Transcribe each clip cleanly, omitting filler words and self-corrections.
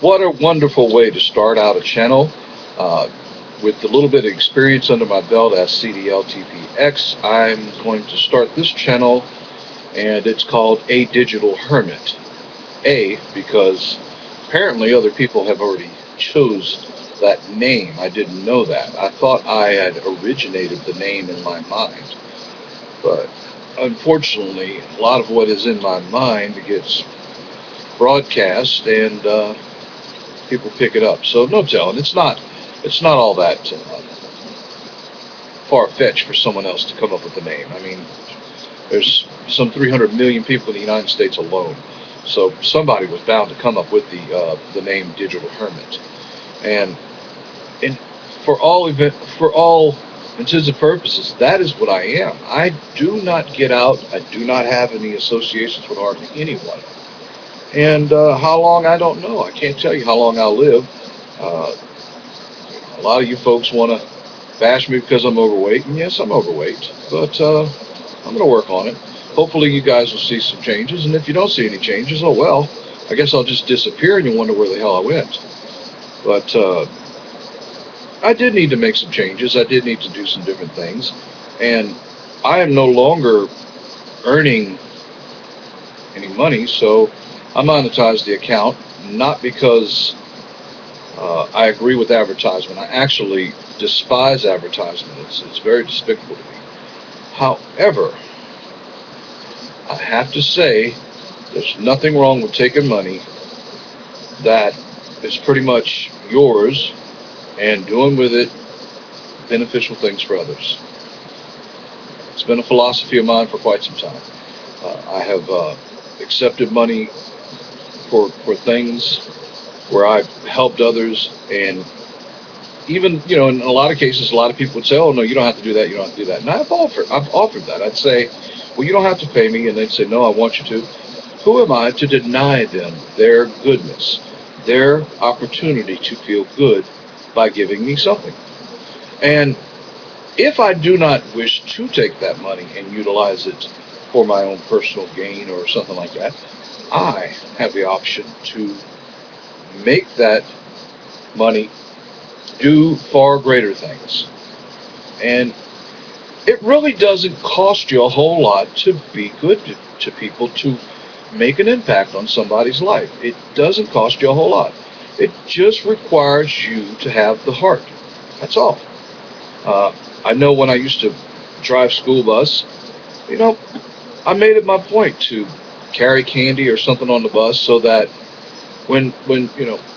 What a wonderful way to start out a channel. Uh, with a little bit of experience under my belt as CDLTPX, I'm going to start this channel, and it's called A Digital Hermit. A, because apparently other people have already chose that name. I didn't know that. I thought I had originated the name in my mind. But unfortunately, a lot of what is in my mind gets broadcast, and people pick it up. So no telling. It's not all that far fetched for someone else to come up with the name. I mean, there's some 300 million people in the United States alone. So somebody was bound to come up with the name Digital Hermit. And and for all intents and purposes, that is what I am. I do not get out. I do not have any associations with hardly anyone. And how long, I don't know. I can't tell you how long I'll live. Uh, a lot of you folks want to bash me because I'm overweight, and yes, I'm overweight, but I'm going to work on it. Hopefully, you guys will see some changes, and if you don't see any changes, oh well, I guess I'll just disappear and you wonder where the hell I went. But I did need to make some changes. I did need to do some different things, and I am no longer earning any money, so I monetized the account, not because I agree with advertisement. I actually despise advertisement. It's very despicable to me. However, I have to say there's nothing wrong with taking money that is pretty much yours and doing with it beneficial things for others. It's been a philosophy of mine for quite some time. I have accepted money for things where I've helped others, and even, in a lot of cases, a lot of people would say, "Oh no, you don't have to do that. You don't have to do that." And I've offered that. I'd say, "Well, you don't have to pay me," and they'd say, "No, I want you to." Who am I to deny them their goodness, their opportunity to feel good by giving me something? And if I do not wish to take that money and utilize it for my own personal gain or something like that, I have the option to make that money do far greater things. And it really doesn't cost you a whole lot to be good to people, to make an impact on somebody's life. It doesn't cost you a whole lot. It just requires you to have the heart. That's all. I know when I used to drive school bus, you know, I made it my point to carry candy or something on the bus so that when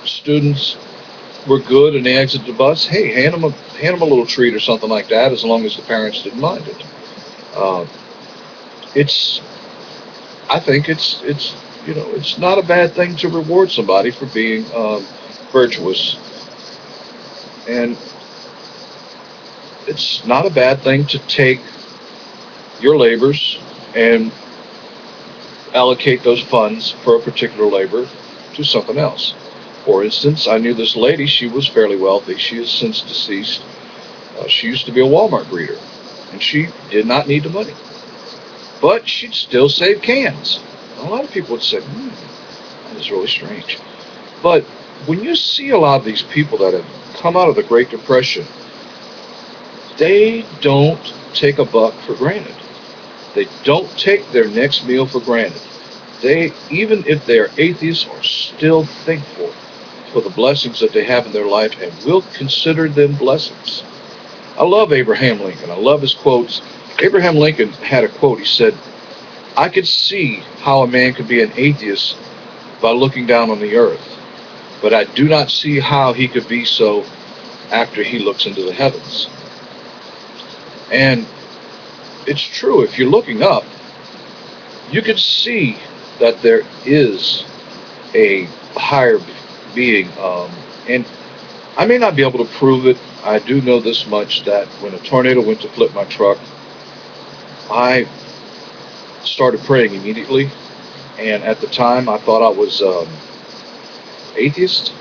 students were good and they exit the bus, hey, hand them a little treat or something like that, as long as the parents didn't mind it. Uh, it's I think it's not a bad thing to reward somebody for being virtuous, and it's not a bad thing to take your labors and allocate those funds for a particular labor to something else. For instance, I knew this lady. She was fairly wealthy. She is since deceased. She used to be a Walmart greeter, and she did not need the money, but she'd still save cans. A lot of people would say, that is really strange. But when you see a lot of these people that have come out of the Great Depression, they don't take a buck for granted. They don't take their next meal for granted. They, even if they are atheists, are still thankful for the blessings that they have in their life and will consider them blessings. I love Abraham Lincoln. I love his quotes. Abraham Lincoln had a quote. He said, "I could see how a man could be an atheist by looking down on the earth, but I do not see how he could be so after he looks into the heavens." And it's true. If you're looking up, you can see that there is a higher being. And I may not be able to prove it. I do know this much, that when a tornado went to flip my truck, I started praying immediately. And at the time, I thought I was atheist,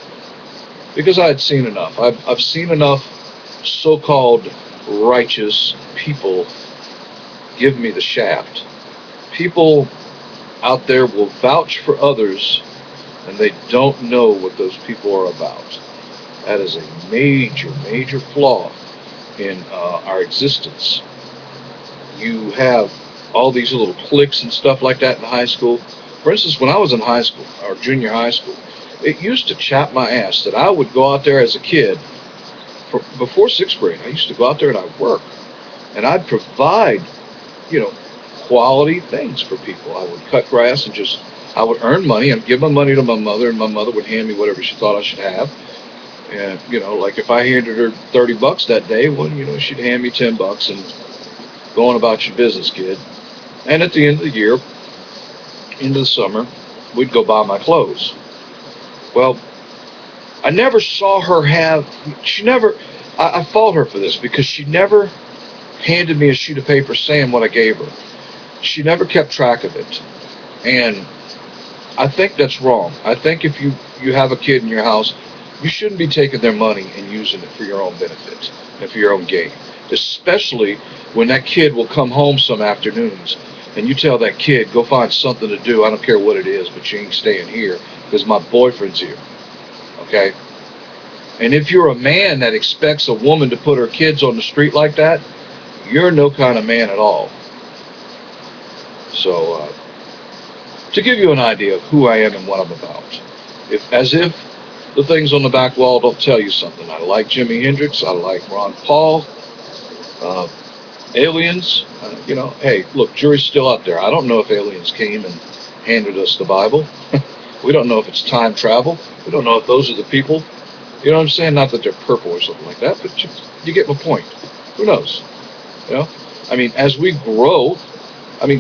because I had seen enough. I've seen enough so-called righteous people give me the shaft. People out there will vouch for others and they don't know what those people are about. That is a major, major flaw in our existence. You have all these little cliques and stuff like that in high school. For instance, when I was in high school, or junior high school, it used to chap my ass that I would go out there as a kid. Before sixth grade, I used to go out there and I'd work. And I'd provide, quality things for people. I would cut grass and I would earn money and give my money to my mother, and my mother would hand me whatever she thought I should have. And, like if I handed her $30 that day, well, she'd hand me $10 and go on about your business, kid. And at the end of the year, into the summer, we'd go buy my clothes. Well, I never saw her I fault her for this because she never handed me a sheet of paper saying what I gave her. She never kept track of it. And I think that's wrong. I think if you have a kid in your house, you shouldn't be taking their money and using it for your own benefit and for your own gain. Especially when that kid will come home some afternoons and you tell that kid, go find something to do. I don't care what it is, but you ain't staying here because my boyfriend's here. Okay? And if you're a man that expects a woman to put her kids on the street like that, you're no kind of man at all. So, to give you an idea of who I am and what I'm about, as if the things on the back wall don't tell you something. I like Jimi Hendrix. I like Ron Paul. Aliens. Hey, look, jury's still out there. I don't know if aliens came and handed us the Bible. We don't know if it's time travel. We don't know if those are the people. You know what I'm saying? Not that they're purple or something like that, but you get my point. Who knows? As we grow,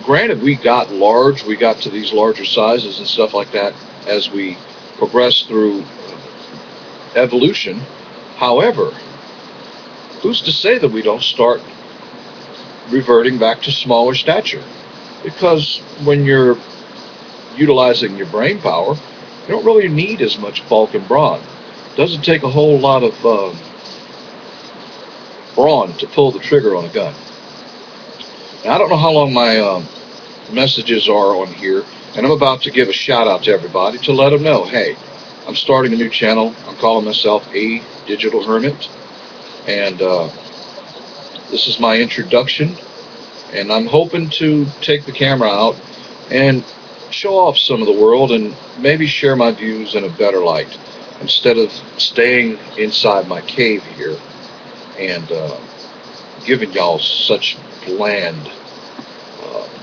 granted, we got large. We got to these larger sizes and stuff like that as we progress through evolution. However, who's to say that we don't start reverting back to smaller stature? Because when you're utilizing your brain power, you don't really need as much bulk and brawn. It doesn't take a whole lot of brawn to pull the trigger on a gun. Now, I don't know how long my messages are on here, and I'm about to give a shout out to everybody to let them know, hey, I'm starting a new channel. I'm calling myself A Digital Hermit, and this is my introduction, and I'm hoping to take the camera out and show off some of the world and maybe share my views in a better light instead of staying inside my cave here and giving y'all such bland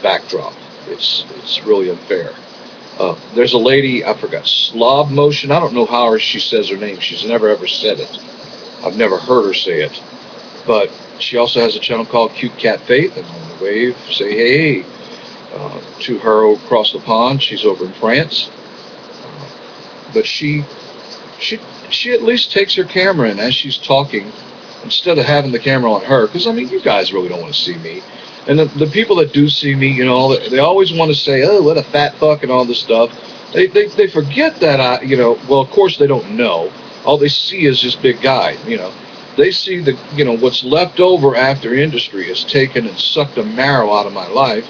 backdrop. It's really unfair. There's a lady, I forgot, Slob Motion. I don't know how she says her name. She's never ever said it. I've never heard her say it. But she also has a channel called Cute Cat Faith, and on the wave, say hey to her across the pond. She's over in France. But she at least takes her camera in as she's talking instead of having the camera on her. Because, you guys really don't want to see me. And the people that do see me, they always want to say, oh, what a fat fuck and all this stuff. They forget that well, of course they don't know. All they see is this big guy, They see what's left over after industry is taken and sucked the marrow out of my life.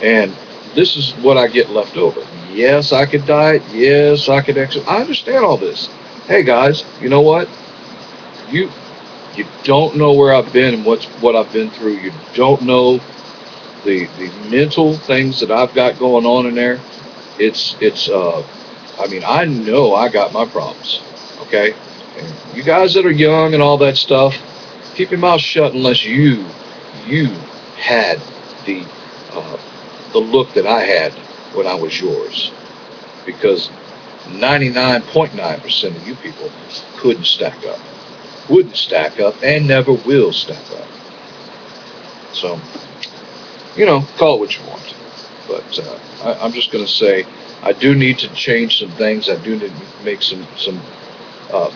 And this is what I get left over. Yes, I could diet. Yes, I could exercise. I understand all this. Hey, guys, you know what? You don't know where I've been and what I've been through. You don't know the mental things that I've got going on in there. I know I got my problems, okay? And you guys that are young and all that stuff, keep your mouth shut unless you had the look that I had when I was yours. Because 99.9% of you people couldn't stack up. Wouldn't stack up and never will stack up. So, call it what you want. But I'm just going to say I do need to change some things. I do need to make some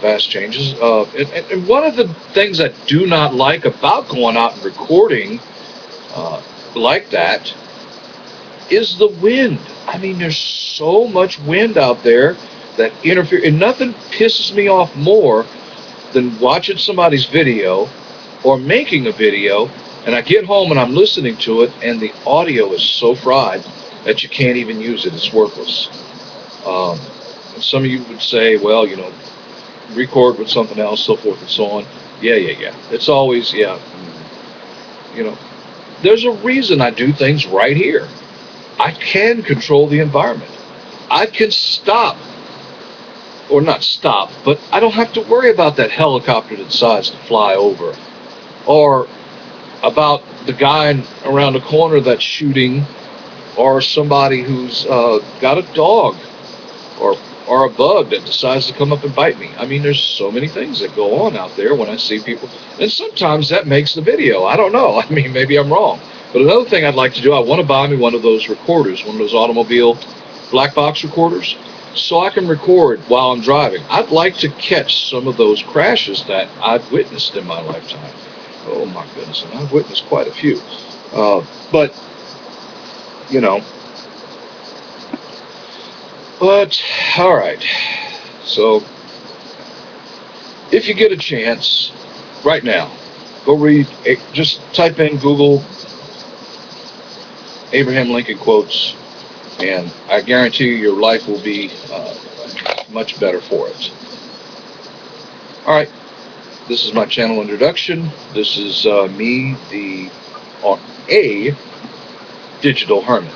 vast changes. And one of the things I do not like about going out and recording like that is the wind. There's so much wind out there that interferes, and nothing pisses me off more than watching somebody's video or making a video, and I get home and I'm listening to it, and the audio is so fried that you can't even use it. It's worthless. And some of you would say, well, you know, record with something else, so forth and so on. Yeah. It's always, yeah. You know, there's a reason I do things right here. I can control the environment. I can stop, or not stop, but I don't have to worry about that helicopter that decides to fly over, or about the guy around the corner that's shooting, or somebody who's got a dog, or a bug that decides to come up and bite me. I mean, there's so many things that go on out there when I see people, and sometimes that makes the video. I don't know. I mean, maybe I'm wrong. But another thing I'd like to do, I want to buy me one of those recorders, one of those automobile black box recorders, so I can record while I'm driving. I'd like to catch some of those crashes that I've witnessed in my lifetime. Oh my goodness, and I've witnessed quite a few. But, you know, but, all right. So, if you get a chance, right now, go read, just type in Google Abraham Lincoln quotes, and I guarantee you your life will be much better for it. All right. This is my channel introduction. This is me, a digital hermit.